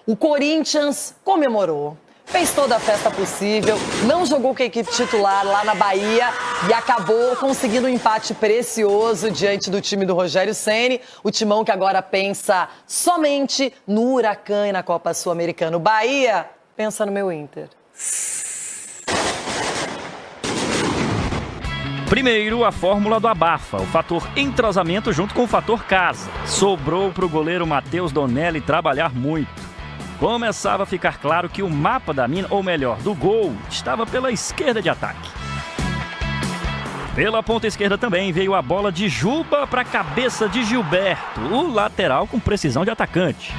O Corinthians comemorou, fez toda a festa possível, não jogou com a equipe titular lá na Bahia e acabou conseguindo um empate precioso diante do time do Rogério Ceni, o timão que agora pensa somente no Huracan e na Copa Sul-Americana. O Bahia pensa no meu Inter. Primeiro, a fórmula do abafa, o fator entrosamento junto com o fator casa. Sobrou para o goleiro Matheus Donelli trabalhar muito. Começava a ficar claro que o mapa da mina, ou melhor, do gol, estava pela esquerda de ataque. Pela ponta esquerda também veio a bola de Juba para a cabeça de Gilberto, o lateral com precisão de atacante.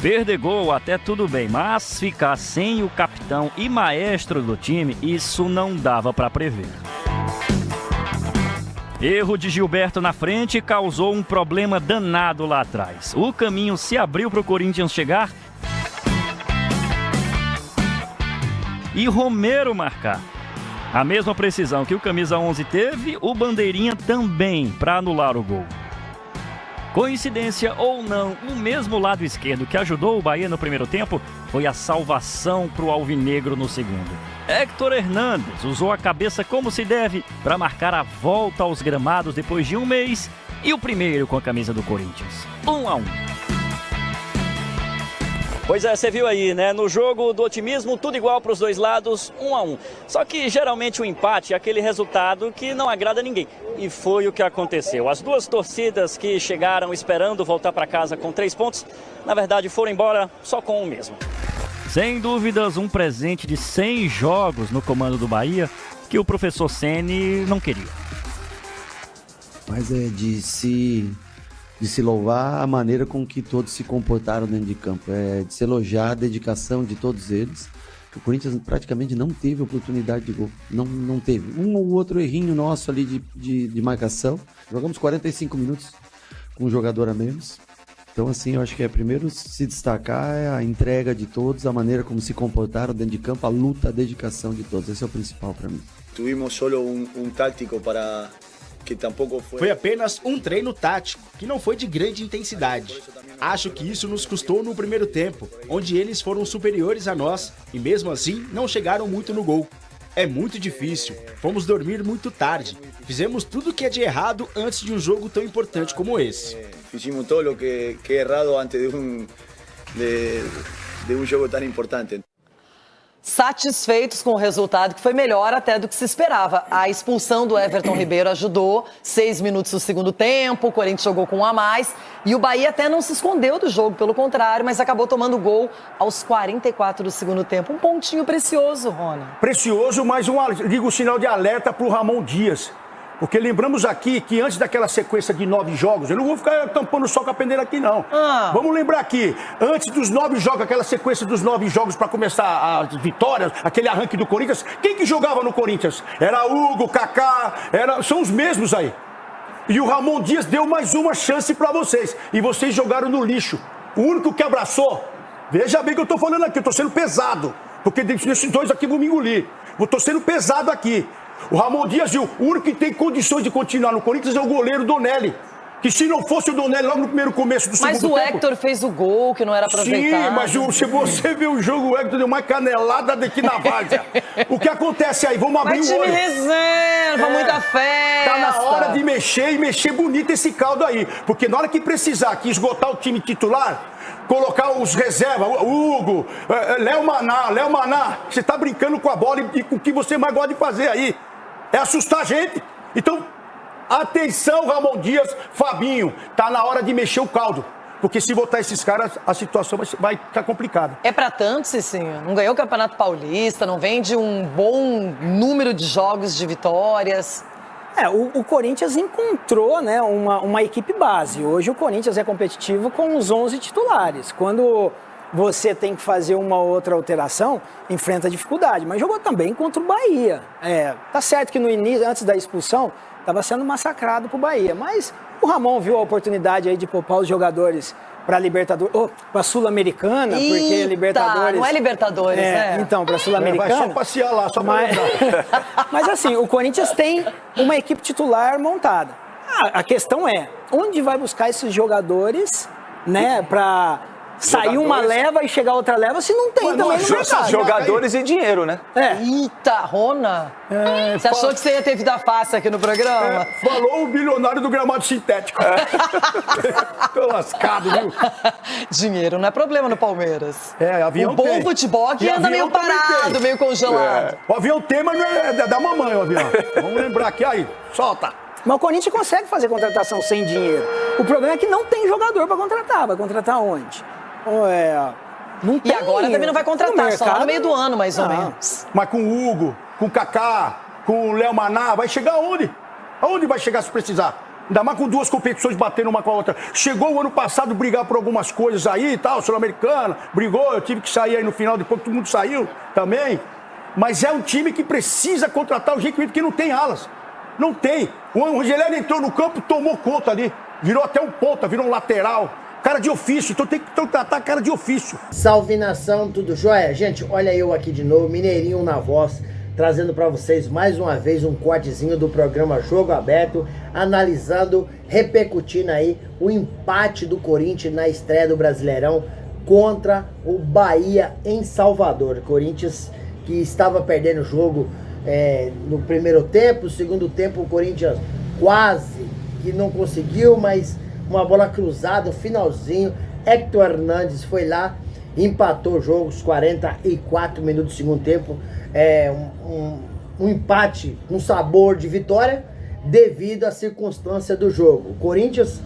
Perder gol até tudo bem, mas ficar sem o capitão e maestro do time, isso não dava para prever. Erro de Gilberto na frente causou um problema danado lá atrás. O caminho se abriu para o Corinthians chegar e Romero marcar. A mesma precisão que o camisa 11 teve, o Bandeirinha também para anular o gol. Coincidência ou não, o mesmo lado esquerdo que ajudou o Bahia no primeiro tempo foi a salvação para o alvinegro no segundo. Héctor Hernandes usou a cabeça como se deve para marcar a volta aos gramados depois de um mês e o primeiro com a camisa do Corinthians. 1-1. Pois é, você viu aí, né? No jogo do otimismo, tudo igual para os dois lados, 1-1. Só que geralmente o empate é aquele resultado que não agrada ninguém. E foi o que aconteceu. As duas torcidas que chegaram esperando voltar para casa com 3 pontos, na verdade foram embora só com 1 mesmo. Sem dúvidas, um presente de 100 jogos no comando do Bahia que o professor Ceni não queria. Mas é de se louvar a maneira com que todos se comportaram dentro de campo. É de se elogiar a dedicação de todos eles. O Corinthians praticamente não teve oportunidade de gol. Não teve. Um ou outro errinho nosso ali de marcação. Jogamos 45 minutos com um jogador a menos. Então, assim, eu acho que primeiro se destacar é a entrega de todos, a maneira como se comportaram dentro de campo, a luta, a dedicação de todos. Esse é o principal para mim. Tuvimos solo um tático para... Foi apenas um treino tático, que não foi de grande intensidade. Acho que isso nos custou no primeiro tempo, onde eles foram superiores a nós e mesmo assim não chegaram muito no gol. É muito difícil, fomos dormir muito tarde, fizemos tudo o que é de errado antes de um jogo tão importante como esse. Fizemos tudo o que é errado antes de um jogo tão importante. Satisfeitos com o resultado, que foi melhor até do que se esperava. A expulsão do Everton Ribeiro ajudou, 6 minutos do segundo tempo, o Corinthians jogou com 1 a mais e o Bahia até não se escondeu do jogo, pelo contrário, mas acabou tomando gol aos 44 do segundo tempo. Um pontinho precioso, Rona. Precioso, mas digo um sinal de alerta para o Ramon Dias. Porque lembramos aqui que antes daquela sequência de 9 jogos, eu não vou ficar tampando sol com a peneira aqui, não. Vamos lembrar aqui, antes dos 9 jogos, aquela sequência dos 9 jogos para começar as vitórias, aquele arranque do Corinthians, quem que jogava no Corinthians? Era Hugo, Kaká, são os mesmos aí. E o Ramon Dias deu mais uma chance para vocês. E vocês jogaram no lixo. O único que abraçou, veja bem que eu tô falando aqui, eu tô sendo pesado. Porque desses dois aqui vão me engolir. Eu tô sendo pesado aqui. O Ramon Dias, o único que tem condições de continuar no Corinthians é o goleiro Donelli. Que se não fosse o Donelli logo no primeiro começo do segundo tempo... Mas o Héctor fez o gol, que não era aproveitado. Sim, mas se você ver o jogo, o Héctor deu uma canelada daqui na várzea. O que acontece aí? Vamos abrir o olho. Mas time reserva, muita festa. Tá na hora de mexer e mexer bonito esse caldo aí. Porque na hora que precisar, que esgotar o time titular... Colocar os reservas, Hugo, Léo Maná, você tá brincando com a bola e com o que você mais gosta de fazer aí. É assustar a gente. Então, atenção, Ramon Dias, Fabinho, tá na hora de mexer o caldo. Porque se botar esses caras, a situação vai ficar complicada. É pra tanto, Cicinho? Não ganhou o Campeonato Paulista, não vem de um bom número de jogos de vitórias... O Corinthians encontrou, né, uma equipe base. Hoje o Corinthians é competitivo com os 11 titulares. Quando você tem que fazer uma outra alteração, enfrenta dificuldade. Mas jogou também contra o Bahia. Tá certo que no início, antes da expulsão, estava sendo massacrado pro Bahia. Mas o Ramon viu a oportunidade aí de poupar os jogadores para Libertadores, para Sul-Americana, porque Libertadores... não é Libertadores, né? Então, para Sul-Americana... Vai só passear lá, só para Mas assim, o Corinthians tem uma equipe titular montada. A questão é, onde vai buscar esses jogadores né, pra sair uma leva e chegar outra leva, se não tem também no mercado. Jogadores e dinheiro, né? Eita, Rona! Você achou que você ia ter vida fácil aqui no programa? Falou o bilionário do gramado sintético. Tô lascado, viu? Dinheiro não é problema no Palmeiras. Avião o bom tem. futebol aqui E anda avião meio parado, tem. meio congelado. O avião tem, mas não é da mamãe o avião. Vamos lembrar aqui, aí, solta. Mas o Corinthians consegue fazer contratação sem dinheiro. O problema é que não tem jogador pra contratar. Vai contratar onde? Não tem. E agora também não vai contratar, só lá no meio do ano, mais ou Não. menos. Mas com o Hugo, com o Kaká, com o Léo Maná, vai chegar aonde? Aonde vai chegar se precisar? Ainda mais com duas competições batendo uma com a outra. Chegou o ano passado brigar por algumas coisas aí e tal, Sul-Americana, brigou, eu tive que sair aí no final, depois todo mundo saiu também. Mas é um time que precisa contratar o jeito que não tem alas. Não tem. O Rogério entrou no campo, tomou conta ali. Virou até um ponta, virou um lateral. Cara de ofício, então tem que tratar cara de ofício. Salve nação, tudo jóia? Gente, olha eu aqui de novo, Mineirinho na voz, trazendo pra vocês mais uma vez um cortezinho do programa Jogo Aberto, analisando, repercutindo aí o empate do Corinthians na estreia do Brasileirão contra o Bahia em Salvador. Corinthians que estava perdendo o jogo no primeiro tempo, no segundo tempo o Corinthians quase que não conseguiu, mas uma bola cruzada, no finalzinho, Hector Hernandes foi lá, empatou o jogo, os 44 minutos do segundo tempo, um empate, um sabor de vitória, devido à circunstância do jogo. O Corinthians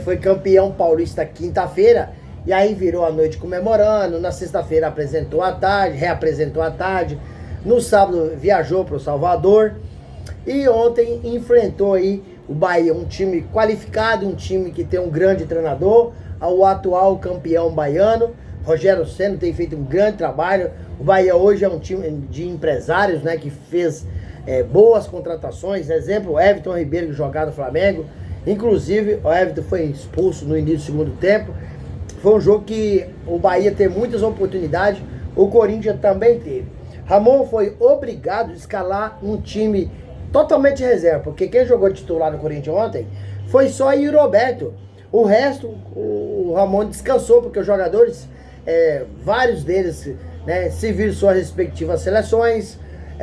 foi campeão paulista quinta-feira, e aí virou a noite comemorando, na sexta-feira apresentou à tarde, reapresentou à tarde, no sábado viajou para o Salvador, e ontem enfrentou aí o Bahia, um time qualificado, um time que tem um grande treinador, o atual campeão baiano, Rogério Ceni, tem feito um grande trabalho. O Bahia hoje é um time de empresários, né, que fez boas contratações. Exemplo, o Everton Ribeiro, que jogava no Flamengo. Inclusive, o Everton foi expulso no início do segundo tempo. Foi um jogo que o Bahia teve muitas oportunidades, o Corinthians também teve. Ramon foi obrigado a escalar um time totalmente reserva, porque quem jogou titular no Corinthians ontem foi só o Roberto. O resto, o Ramon descansou, porque os jogadores, vários deles, né, se viram suas respectivas seleções,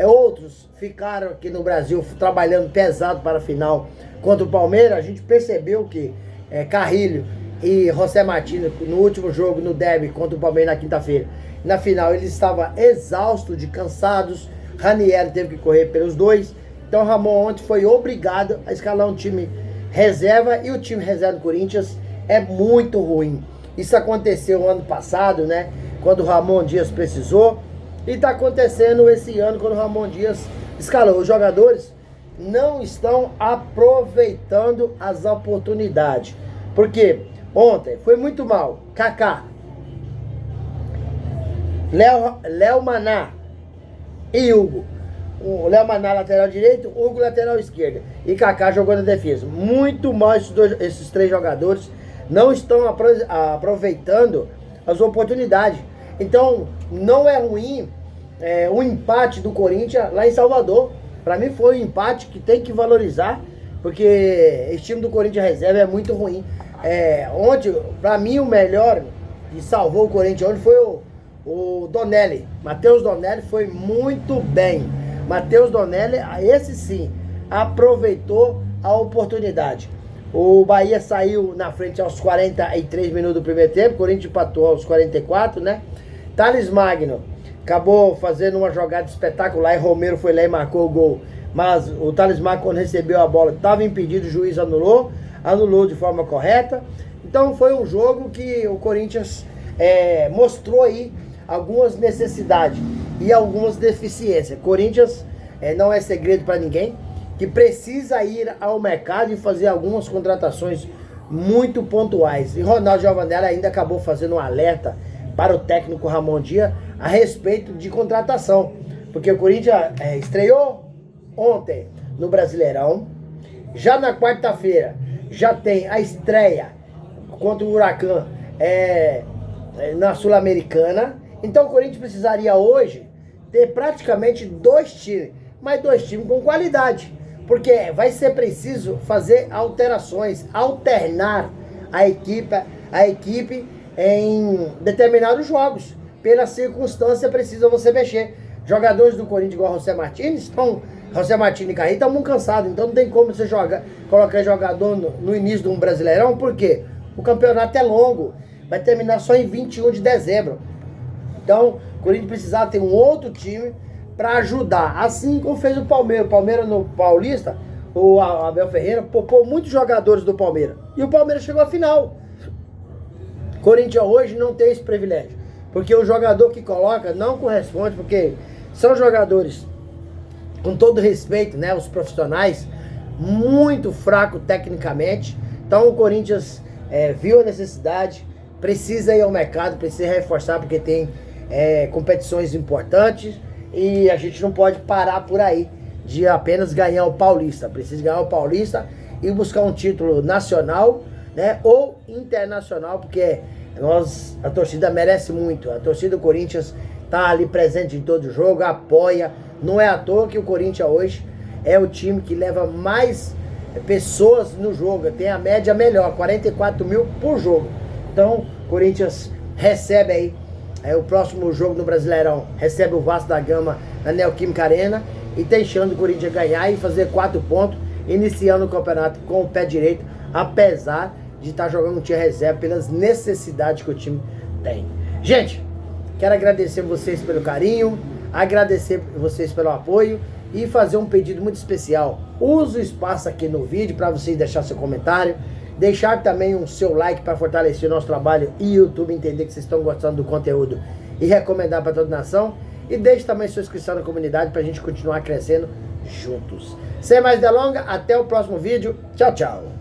outros ficaram aqui no Brasil trabalhando pesado para a final contra o Palmeiras. A gente percebeu que Carrilho e José Martins, no último jogo, no derby contra o Palmeiras na quinta-feira, na final eles estavam exaustos, cansados. Ranieri teve que correr pelos dois. Então o Ramon ontem foi obrigado a escalar um time reserva, e o time reserva do Corinthians é muito ruim. Isso aconteceu ano passado, né, quando o Ramon Dias precisou, e está acontecendo esse ano quando o Ramon Dias escalou. Os jogadores não estão aproveitando as oportunidades, porque ontem foi muito mal. Kaká, Léo Maná e Hugo. O Léo Maná lateral direito, o Hugo lateral esquerdo, e Kaká jogou na defesa. Muito mal esses três jogadores não estão aproveitando as oportunidades. Então não é ruim o empate do Corinthians lá em Salvador. Para mim foi um empate que tem que valorizar, porque esse time do Corinthians reserva é muito ruim. Ontem, para mim, o melhor que salvou o Corinthians ontem foi o Donelli. Matheus Donelli foi muito bem. Matheus Donelli, esse sim, aproveitou a oportunidade. O Bahia saiu na frente aos 43 minutos do primeiro tempo, o Corinthians empatou aos 44, né? Thales Magno acabou fazendo uma jogada espetacular, e Romero foi lá e marcou o gol. Mas o Thales Magno, quando recebeu a bola, estava impedido, o juiz anulou de forma correta. Então foi um jogo que o Corinthians mostrou aí algumas necessidades e algumas deficiências. Corinthians não é segredo para ninguém que precisa ir ao mercado e fazer algumas contratações muito pontuais. E Ronaldo Giovanelli ainda acabou fazendo um alerta para o técnico Ramon Dias a respeito de contratação, porque o Corinthians estreou ontem no Brasileirão. Já na quarta-feira já tem a estreia contra o Huracan na Sul-Americana. Então o Corinthians precisaria hoje ter praticamente dois times, mas dois times com qualidade, porque vai ser preciso fazer alterações, alternar a equipe a equipe em determinados jogos. Pela circunstância, precisa você mexer. Jogadores do Corinthians igual José Martins, José Martins e Carrinho estão muito cansados, então não tem como você colocar jogador no início de um Brasileirão, por quê? O campeonato é longo, vai terminar só em 21 de dezembro. Então, o Corinthians precisava ter um outro time para ajudar, assim como fez o Palmeiras. O Palmeiras no Paulista, o Abel Ferreira poupou muitos jogadores do Palmeiras, e o Palmeiras chegou à final. O Corinthians hoje não tem esse privilégio, porque o jogador que coloca não corresponde, porque são jogadores, com todo respeito, né, os profissionais, muito fraco tecnicamente. Então o Corinthians viu a necessidade, precisa ir ao mercado, precisa reforçar, porque tem competições importantes, e a gente não pode parar por aí de apenas ganhar o Paulista. Precisa ganhar o Paulista e buscar um título nacional, né, ou internacional, porque a torcida merece muito. A torcida do Corinthians está ali presente em todo jogo, apoia. Não é à toa que o Corinthians hoje é o time que leva mais pessoas no jogo, tem a média melhor, 44 mil por jogo. Então o Corinthians recebe aí o próximo jogo no Brasileirão, recebe o Vasco da Gama na Neoquímica Arena, e tem chance do Corinthians ganhar e fazer 4 pontos, iniciando o campeonato com o pé direito, apesar de estar jogando um time reserva pelas necessidades que o time tem. Gente, quero agradecer vocês pelo carinho, agradecer vocês pelo apoio e fazer um pedido muito especial. Use o espaço aqui no vídeo para vocês deixar seu comentário, deixar também o seu like para fortalecer o nosso trabalho e o YouTube entender que vocês estão gostando do conteúdo e recomendar para toda a nação. E deixe também sua inscrição na comunidade para a gente continuar crescendo juntos. Sem mais delongas, até o próximo vídeo. Tchau, tchau.